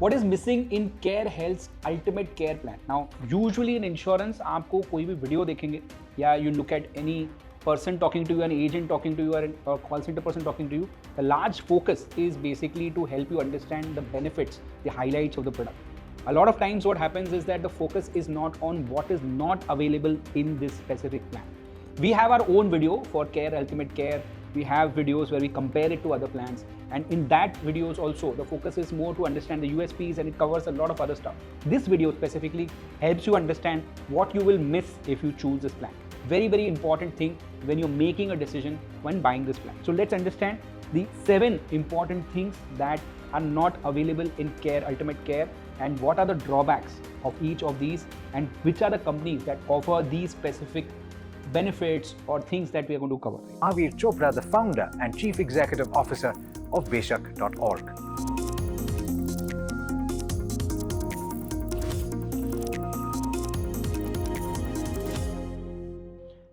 What is missing in Care Health's Ultimate Care Plan? Now, usually in insurance, आपको कोई भी video देखेंगे या you look at any person talking to you, an agent talking to you, or a call center person talking to you, the large focus is basically to help you understand the benefits, the highlights of the product. A lot of times what happens is that the focus is not on what is not available in this specific plan. We have our own video for Care Ultimate Care. We have videos where we compare it to other plans, and in that videos also the focus is more to understand the USPs, and it covers a lot of other stuff. This video specifically helps you understand what you will miss if you choose this plan. Very important thing when you're making a decision when buying this plan. So let's understand the 7 important things that are not available in Care Ultimate Care, and what are the drawbacks of each of these, and which are the companies that offer these specific benefits or things that we are going to cover. Mahavir Chopra, the founder and chief executive officer of Beshak.org.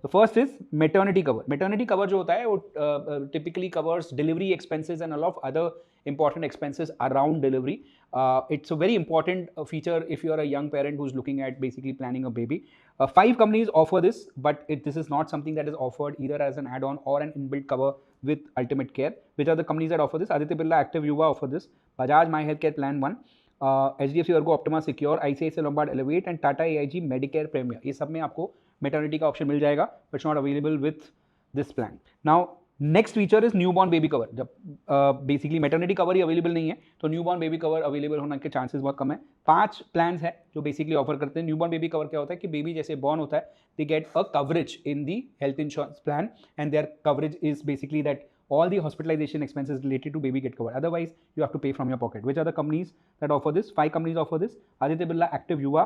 The first is maternity cover. Maternity cover जो होता है वो typically covers delivery expenses and a lot of other important expenses around delivery. It's a very important feature if you are a young parent who's looking at basically planning a baby. 5 companies offer this, but this is not something that is offered either as an add-on or an inbuilt cover with Ultimate Care. Which are the companies that offer this? Aditya Birla Active Yuva offer this, Bajaj My Healthcare Plan 1, HDFC Ergo Optima Secure, ICICI Lombard Elevate and Tata AIG Medicare Premier. ये सब में आपको maternity का option मिल जाएगा, but it's not available with this plan. Now next feature is newborn baby cover. जब basically maternity cover ही available नहीं है तो न्यूबॉर्न बेबी कवर अवेलेबल होने के चांसेस बहुत कम है. 5 प्लान्स हैं जो बेसिकली ऑफर करते हैं. न्यूबॉर्न बेबी कवर क्या होता है कि बेबी जैसे बॉर्न होता है they get a coverage in the health insurance plan, and their coverage is basically that all the hospitalization expenses related to baby get covered. Otherwise, you have to pay from your pocket. Which are the companies that offer this? 5 companies offer this. Aditya Birla Active Yuva,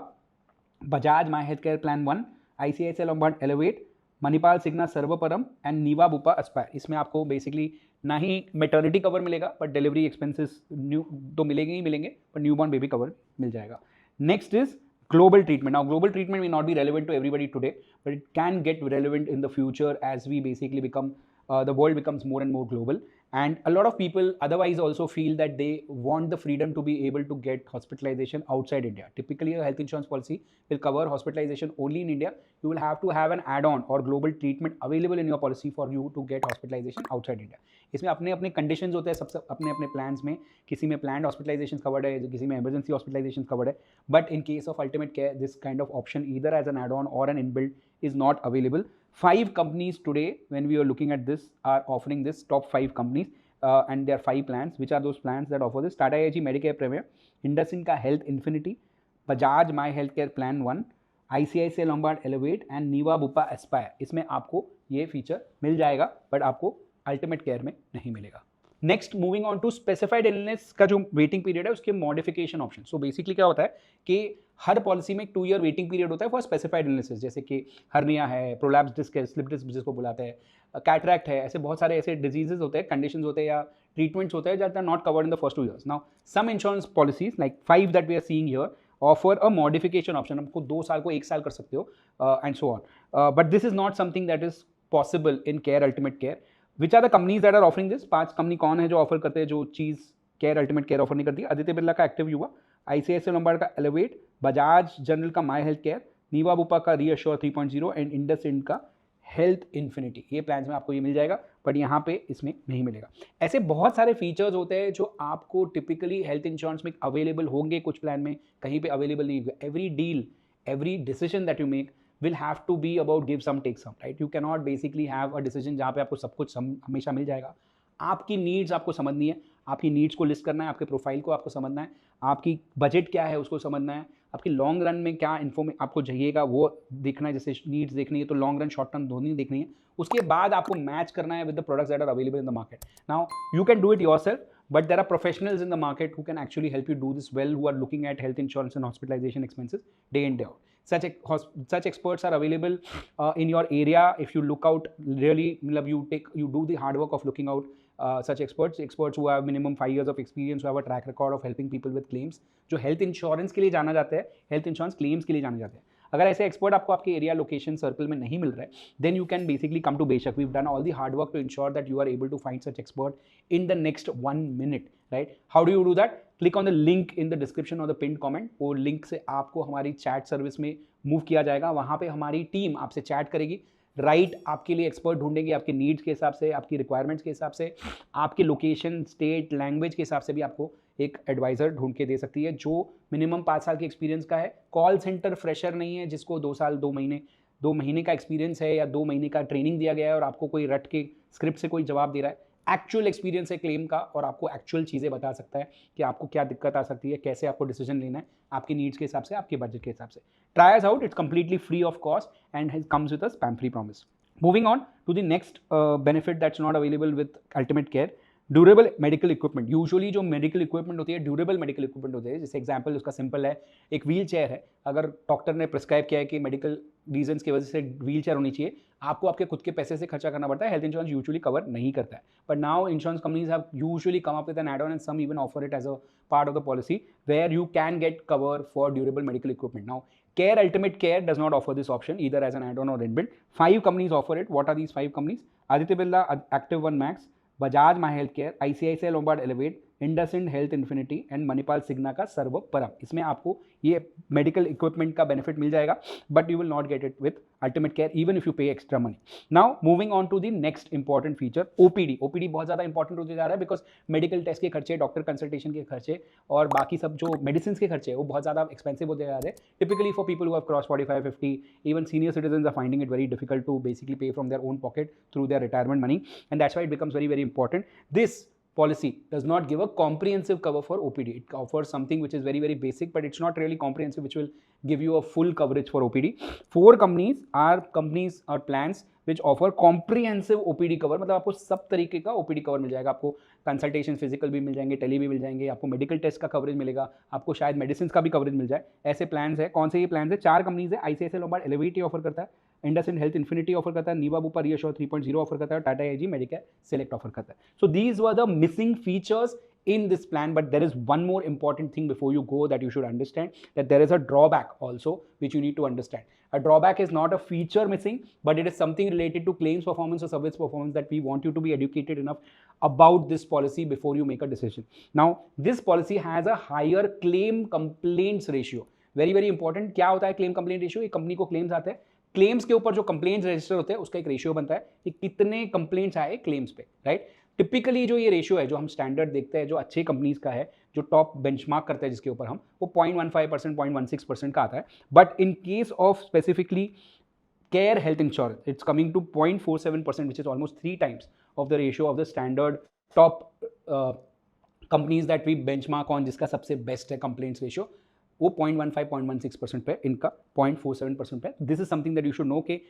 Bajaj My Healthcare Plan 1, ICICI Lombard Elevate, Manipal Cigna Sarvaparam and Niva Bupa Aspire. इसमें आपको basically ना ही maternity cover मिलेगा but delivery expenses new तो मिलेंगे ही मिलेंगे, पर newborn baby cover मिल जाएगा. Next is global treatment. Now global treatment may not be relevant to everybody today, but it can get relevant in the future as we basically become the world becomes more and more global, and a lot of people otherwise also feel that they want the freedom to be able to get hospitalization outside India. Typically a health insurance policy will cover hospitalization only in India. You will have to have an add-on or global treatment available in your policy for you to get hospitalization outside India. इसमें अपने अपने conditions होते हैं सबसे अपने अपने plans में. किसी में प्लान्ड हॉस्पिटलाइजेशन कवर्ड है, किसी में इमरजेंसी हॉस्पिटलाइजेशन कवर्ड है, but in case of ultimate care this kind of option either as an add on or an inbuilt is not available. 5 companies today, when we are looking at this, are offering this. Top 5 companies, and there are 5 plans. Which are those plans that offer this? Tata AIG Medicare Premier, IndusInd का Health Infinity, Bajaj My Healthcare Plan 1, ICICI Lombard Elevate and Niva Bupa Aspire. इसमें आपको ये feature मिल जाएगा, but आपको ultimate care में नहीं मिलेगा. Next moving on to specified illness का जो वेटिंग पीरियड है उसके मॉडिफिकेशन ऑप्शन. सो बेसिकली क्या होता है कि हर पॉलिसी में एक 2 ईयर वेटिंग पीरियड होता है फॉर स्पेसिफाइड इलनेसेस, जैसे कि हर्निया है, प्रोलैप्स डिस्क है, स्लिप डिस्क जिसको बुलाते हैं, कैटरैक्ट है. ऐसे बहुत सारे ऐसे डिजीजेज होते हैं, कंडीशंस होते हैं या ट्रीटमेंट्स होते हैं that are not covered in the first 2 years. Now some insurance policies like 5 that we are seeing here offer a modification option. आपको 2 साल को 1 साल कर सकते हो and so on, but this is not something that is possible in care ultimate care. Which are the companies that are offering this? 5 company कौन है जो ऑफर करते हैं जो चीज़ केयर अल्टीमेट केयर ऑफर नहीं करती? आदित्य बिरला का एक्टिव युवा, ICICI लोम्बार्ड का एलिवेट, बजाज जनरल का माई हेल्थ केयर, नीवा बुपा का रीअश्योर 3.0 एंड इंडसइंड का हेल्थ इन्फिनिटी. ये प्लान्स में आपको ये मिल जाएगा, बट यहाँ पे इसमें नहीं मिलेगा. ऐसे बहुत सारे फीचर्स होते हैं जो आपको टिपिकली हेल्थ इंश्योरेंस में अवेलेबल होंगे, कुछ प्लान में कहीं पे अवेलेबल नहीं होगा. Every deal, every decision that you make will have to be about give some take some, right? You cannot basically have a decision जहाँ पे आपको सब कुछ हमेशा मिल जाएगा. आपकी नीड्स आपको समझनी है, आपकी नीड्स को लिस्ट करना है, आपके प्रोफाइल को आपको समझना है, आपकी बजट क्या है उसको समझना है, आपकी लॉन्ग रन में क्या आपको चाहिएगा वो देखना है. जैसे नीड्स देखनी है तो लॉन्ग रन शॉर्ट टर्म दोनों देखनी है. उसके बाद आपको मैच करना है with the products that are available in the market. Now you can do it yourself, but there are professionals in the market who can actually help you do this well, who are looking at health insurance and hospitalization expenses day in day out. Such experts are available in your area. If you look out really, you do the hard work of looking out such experts who have minimum 5 years of experience, who have a track record of helping people with claims, जो health insurance के लिए जाना जाते हैं, health insurance claims के लिए जाने जाते हैं. अगर ऐसे एक्सपर्ट आपको आपके एरिया लोकेशन सर्कल में नहीं मिल रहा है, then you can basically come to बेशक. We have done all the hard work to ensure that you are able to find such expert in the next 1 minute, right? How do you do that? Click on the link in the description और the pin comment. वो link से आपको हमारी chat service में move किया जाएगा। वहाँ पे हमारी टीम आपसे चैट करेगी, राइट आपके लिए एक्सपर्ट ढूंढेंगे, आपके नीड्स के हिसाब से, आपकी रिक्वायरमेंट्स के हिसाब से, आपके लोकेशन, स्टेट, लैंग्वेज के हिसाब से भी आपको एक एडवाइज़र ढूंढ के दे सकती है जो मिनिमम 5 साल के एक्सपीरियंस का है। कॉल सेंटर फ्रेशर नहीं है जिसको 2 साल 2 महीने का एक्सपीरियंस है या 2 महीने का ट्रेनिंग दिया गया है और आपको कोई रट के स्क्रिप्ट से कोई जवाब दे रहा है। एक्चुअल एक्सपीरियंस है क्लेम का और आपको एक्चुअल चीज़ें बता सकता है कि आपको क्या दिक्कत आ सकती है, कैसे आपको डिसीजन लेना है आपकी नीड्स के हिसाब से, आपके बजट के हिसाब से। Try us out, it's completely free of cost and comes with a spam free promise. Moving on to the next benefit that's not available with Ultimate Care, durable medical equipment. Usually जो medical equipment होती है durable medical equipment होती है। जैसे example उसका simple है, एक wheel chair है, अगर डॉक्टर ने प्रिस्क्राइब किया है कि मेडिकल रीजंस की वजह से व्हील चेयर होनी चाहिए, आपको आपके खुद के पैसे से खर्चा करना पड़ता है, हेल्थ इंश्योरेंस यूजुअली कवर नहीं करता है। But now insurance companies have usually come up with an add on and some even offer it as a part of the policy where you can get cover for durable medical equipment. Now, Care Ultimate Care does not offer this option either as an add-on or inbuilt. 5 companies offer it. What are these 5 companies? Aditya Birla Active One Max, Bajaj My Healthcare, ICICI Lombard Elevate, IndusInd health infinity and Manipal Cigna का सर्व परम। इसमें आपको ये medical equipment का benefit मिल जाएगा, but you will not get it with ultimate care even if you pay extra money. Now moving on to the next important feature, OPD. OPD बहुत ज़्यादा इंपॉर्टेंट होते जा रहा है बिकॉज मेडिकल टेस्ट के खर्चे, डॉक्टर कंसल्टेशन के खर्चे और बाकी सब जो मेडिसिन के खर्चे वो बहुत ज़्यादा एक्सपेंसिव होते जा रहे हैं। Typically for people who have cross 45-50, even senior citizen are finding it very difficult to basically pay from their own pocket through their retirement money, and that's why it becomes very, very important. This policy does not give a comprehensive cover for OPD. It offers something which is very, very basic, but it's not really comprehensive, which will give you a full coverage for OPD. 4 companies or plans which offer comprehensive OPD cover. मतलब आपको सब तरीके का OPD cover मिल जाएगा। आपको consultation physical भी मिल जाएंगे, tele भी मिल जाएंगे, आपको मेडिकल टेस्ट का कवरेज मिलेगा, आपको शायद मेडिसिन का भी कवरेज मिल जाए। ऐसे प्लान्स है। कौन से ये प्लान्स है? 4 कंपनीज है। ICICI लोम्बार्ड एलिवेट ऑफर करता है, इंडसइंड हेल्थ इन्फिनिटी ऑफर करता है, नीवा बुपा रियश्योर 3.0 ऑफर करता है, टाटा एजी मेडिकेयर सेलेक्ट ऑफर करता है। So these were the missing features in this plan, but there is one more important thing before you go that you should understand, that there is a drawback also which you need to understand. A drawback is not a feature missing, but it is something related to claims performance or service performance that we want you to be educated enough about this policy before you make a decision. Now this policy has a higher claim complaints ratio. Very, very important. क्या होता है claim complaint ratio? एक company को claims आते हैं, claims के ऊपर जो कंप्लेंट्स रजिस्टर होते हैं उसका एक रेशियो बनता है कि कितने कंप्लेंट्स आए क्लेम्स पे, राइट। टिपिकली जो ये रेशियो है, जो हम स्टैंडर्ड देखते हैं, जो अच्छे कंपनीज का है, जो टॉप बेंचमार्क करते हैं जिसके ऊपर हम, वो 0.15%, 0.16% का आता है। But in case of specifically care health insurance, it's coming to 0.47%, which is almost 3 times of the ratio of the standard top companies that we benchmark on, जिसका सबसे बेस्ट है कंप्लेंट्स रेशियो, वो 0.15, 0.16% पे, इनका 0.47% पे। This is something that you should know कि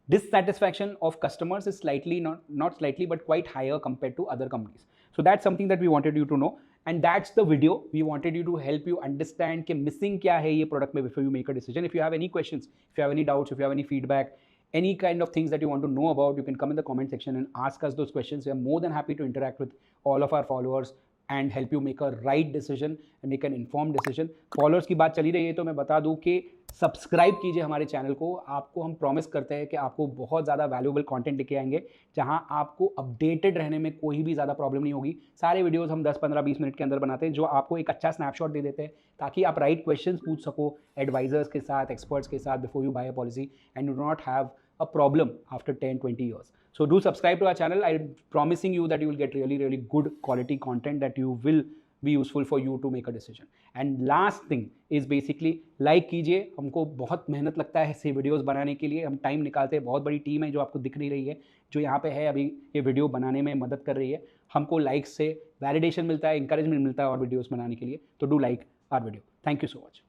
dissatisfaction of customers is slightly, not slightly, but quite higher compared to other companies. So that's something that we wanted you to know, and that's the video. We wanted you to help you understand कि missing क्या है ये product में before you make a decision. If you have any questions, if you have any doubts, if you have any feedback, any kind of things that you want to know about, you can come in the comment section and ask us those questions. We are more than happy to interact with all of our followers and help you make a right decision and make an informed decision. Followers की बात चली रही है तो मैं बता दूं कि सब्सक्राइब कीजिए हमारे चैनल को। आपको हम प्रॉमिस करते हैं कि आपको बहुत ज़्यादा वैल्यूएबल कंटेंट लेके आएंगे जहां आपको अपडेटेड रहने में कोई भी ज़्यादा प्रॉब्लम नहीं होगी। सारे वीडियोस हम 10, 15, 20 मिनट के अंदर बनाते हैं जो आपको एक अच्छा स्नैपशॉट दे देते हैं ताकि आप राइट क्वेश्चंस पूछ सको एडवाइजर्स के साथ, एक्सपर्ट्स के साथ before you buy a policy and you do not have a problem after 10-20 years. So do subscribe to our channel. I'm promising you that you will get really, really good quality content that you will be useful for you to make a decision. And last thing is basically like कीजिए। हमको बहुत मेहनत लगता है ऐसे videos बनाने के लिए, हम टाइम निकालते हैं। बहुत बड़ी टीम है जो आपको दिख नहीं रही है, जो यहाँ पे है अभी ये वीडियो बनाने में मदद कर रही है। हमको लाइक्स से वैलिडेशन मिलता है, इंकरेजमेंट मिलता है और वीडियोस बनाने के लिए। तो do like our video. Thank you so much.